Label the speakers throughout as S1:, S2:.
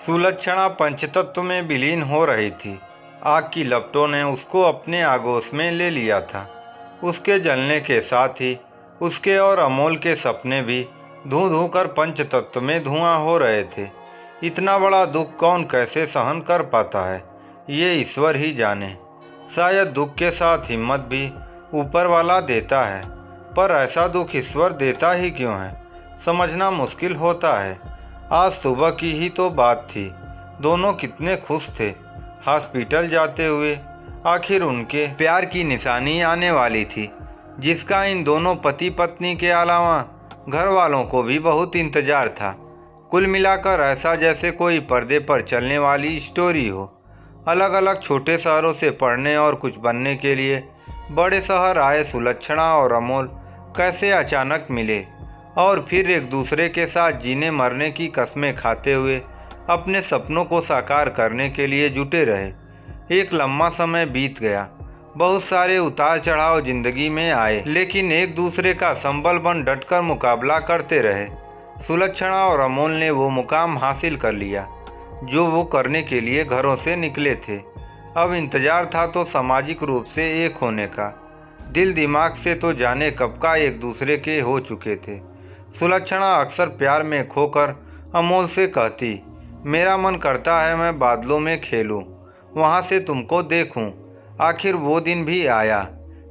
S1: सुलक्षणा पंचतत्व में विलीन हो रही थी। आग की लपटों ने उसको अपने आगोश में ले लिया था। उसके जलने के साथ ही उसके और अमोल के सपने भी धू धू कर पंचतत्व में धुआं हो रहे थे। इतना बड़ा दुख कौन कैसे सहन कर पाता है, ये ईश्वर ही जाने। शायद दुख के साथ हिम्मत भी ऊपर वाला देता है, पर ऐसा दुख ईश्वर देता ही क्यों है, समझना मुश्किल होता है। आज सुबह की ही तो बात थी। दोनों कितने खुश थे हॉस्पिटल जाते हुए। आखिर उनके प्यार की निशानी आने वाली थी, जिसका इन दोनों पति पत्नी के अलावा घर वालों को भी बहुत इंतजार था। कुल मिलाकर ऐसा जैसे कोई पर्दे पर चलने वाली स्टोरी हो। अलग अलग छोटे शहरों से पढ़ने और कुछ बनने के लिए बड़े शहर आए सुलक्षणा और अमोल कैसे अचानक मिले और फिर एक दूसरे के साथ जीने मरने की कस्में खाते हुए अपने सपनों को साकार करने के लिए जुटे रहे। एक लंबा समय बीत गया। बहुत सारे उतार चढ़ाव जिंदगी में आए, लेकिन एक दूसरे का संबल बन डटकर मुकाबला करते रहे। सुलक्षणा और अमोल ने वो मुकाम हासिल कर लिया जो वो करने के लिए घरों से निकले थे। अब इंतजार था तो सामाजिक रूप से एक होने का। दिल दिमाग से तो जाने कब का एक दूसरे के हो चुके थे। सुलक्षणा अक्सर प्यार में खोकर अमोल से कहती, मेरा मन करता है मैं बादलों में खेलूं, वहां से तुमको देखूं। आखिर वो दिन भी आया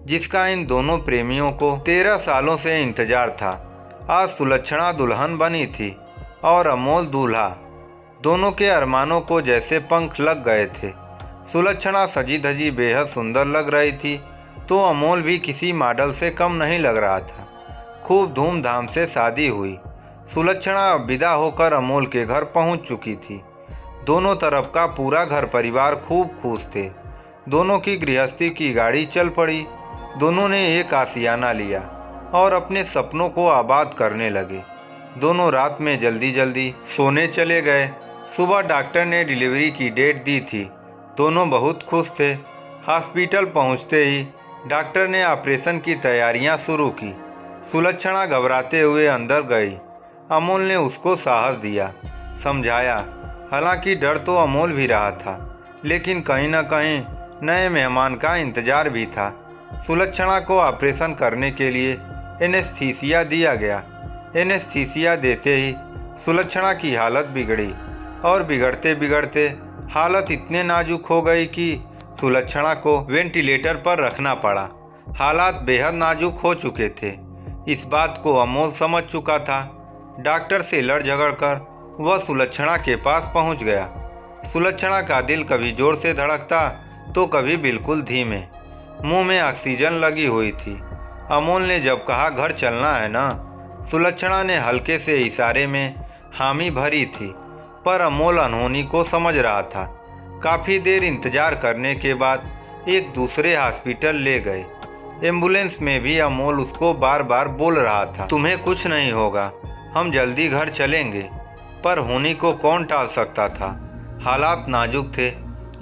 S1: जिसका इन दोनों प्रेमियों को 13 सालों से इंतजार था। आज सुलक्षणा दुल्हन बनी थी और अमोल दूल्हा। दोनों के अरमानों को जैसे पंख लग गए थे। सुलक्षणा सजी धजी बेहद सुंदर लग रही थी तो अमोल भी किसी मॉडल से कम नहीं लग रहा था। खूब धूमधाम से शादी हुई। सुलक्षणा अब विदा होकर अमोल के घर पहुंच चुकी थी। दोनों तरफ का पूरा घर परिवार खूब खुश थे। दोनों की गृहस्थी की गाड़ी चल पड़ी। दोनों ने एक आशियाना लिया और अपने सपनों को आबाद करने लगे। दोनों रात में जल्दी जल्दी सोने चले गए। सुबह डॉक्टर ने डिलीवरी की डेट दी थी। दोनों बहुत खुश थे। हॉस्पिटल पहुंचते ही डॉक्टर ने ऑपरेशन की तैयारियां शुरू की। सुलक्षणा घबराते हुए अंदर गई। अमोल ने उसको साहस दिया, समझाया। हालांकि डर तो अमोल भी रहा था, लेकिन कहीं न कहीं नए मेहमान का इंतजार भी था। सुलक्षणा को ऑपरेशन करने के लिए एनेस्थीसिया दिया गया। एनेस्थीसिया देते ही सुलक्षणा की हालत बिगड़ी और बिगड़ते बिगड़ते हालत इतने नाजुक हो गई कि सुलक्षणा को वेंटिलेटर पर रखना पड़ा। हालात बेहद नाजुक हो चुके थे। इस बात को अमोल समझ चुका था। डॉक्टर से लड़ झगड़ कर वह सुलक्षणा के पास पहुंच गया। सुलक्षणा का दिल कभी जोर से धड़कता तो कभी बिल्कुल धीमे। मुंह में ऑक्सीजन लगी हुई थी। अमोल ने जब कहा घर चलना है ना, सुलक्षणा ने हल्के से इशारे में हामी भरी थी, पर अमोल अनहोनी को समझ रहा था। काफ़ी देर इंतजार करने के बाद एक दूसरे हॉस्पिटल ले गए। एम्बुलेंस में भी अमोल उसको बार बार बोल रहा था, तुम्हें कुछ नहीं होगा, हम जल्दी घर चलेंगे। पर होनी को कौन टाल सकता था। हालात नाजुक थे,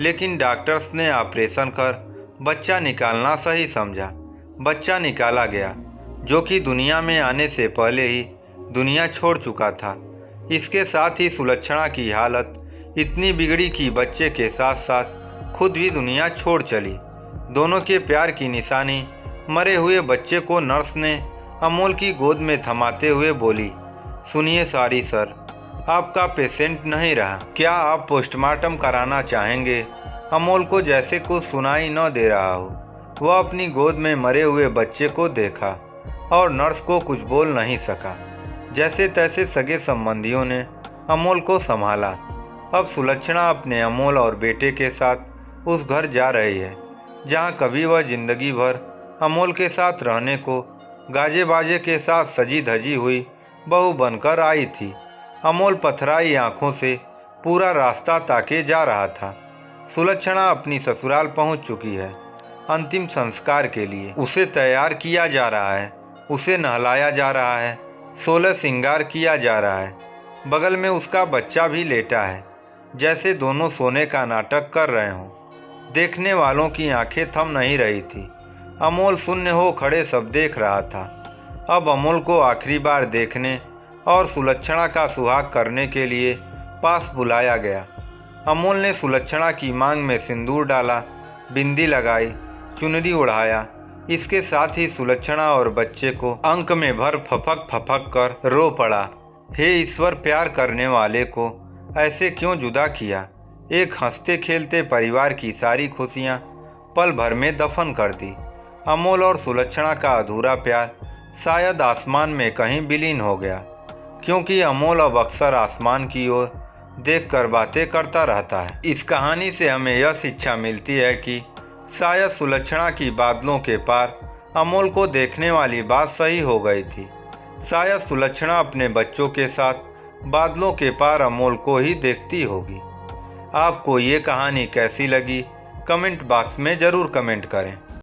S1: लेकिन डॉक्टर्स ने ऑपरेशन कर बच्चा निकालना सही समझा। बच्चा निकाला गया, जो कि दुनिया में आने से पहले ही दुनिया छोड़ चुका था। इसके साथ ही सुलक्षणा की हालत इतनी बिगड़ी कि बच्चे के साथ साथ खुद भी दुनिया छोड़ चली। दोनों के प्यार की निशानी मरे हुए बच्चे को नर्स ने अमोल की गोद में थमाते हुए बोली, सुनिए सॉरी सर, आपका पेशेंट नहीं रहा, क्या आप पोस्टमार्टम कराना चाहेंगे। अमोल को जैसे कुछ सुनाई न दे रहा हो। वह अपनी गोद में मरे हुए बच्चे को देखा और नर्स को कुछ बोल नहीं सका। जैसे तैसे सगे संबंधियों ने अमोल को संभाला। अब सुलक्षणा अपने अमोल और बेटे के साथ उस घर जा रही है जहां कभी वह जिंदगी भर अमोल के साथ रहने को गाजे बाजे के साथ सजी धजी हुई बहू बनकर आई थी। अमोल पथराई आंखों से पूरा रास्ता ताके जा रहा था। सुलक्षणा अपनी ससुराल पहुंच चुकी है। अंतिम संस्कार के लिए उसे तैयार किया जा रहा है, उसे नहलाया जा रहा है, 16 श्रृंगार किया जा रहा है। बगल में उसका बच्चा भी लेटा है, जैसे दोनों सोने का नाटक कर रहे हों। देखने वालों की आंखें थम नहीं रही थी। अमोल शून्य हो खड़े सब देख रहा था। अब अमोल को आखिरी बार देखने और सुलक्षणा का सुहाग करने के लिए पास बुलाया गया। अमोल ने सुलक्षणा की मांग में सिंदूर डाला, बिंदी लगाई, चुनरी उड़ाया। इसके साथ ही सुलक्षणा और बच्चे को अंक में भर फपक फपक कर रो पड़ा। हे ईश्वर, प्यार करने वाले को ऐसे क्यों जुदा किया। एक हंसते खेलते परिवार की सारी खुशियाँ पल भर में दफन कर दी। अमोल और सुलक्षणा का अधूरा प्यार शायद आसमान में कहीं विलीन हो गया, क्योंकि अमोल अब अक्सर आसमान की ओर देखकर बातें करता रहता है। इस कहानी से हमें यह शिक्षा मिलती है कि शायद सुलक्षणा की बादलों के पार अमोल को देखने वाली बात सही हो गई थी। शायद सुलक्षणा अपने बच्चों के साथ बादलों के पार अमोल को ही देखती होगी। आपको ये कहानी कैसी लगी, कमेंट बॉक्स में ज़रूर कमेंट करें।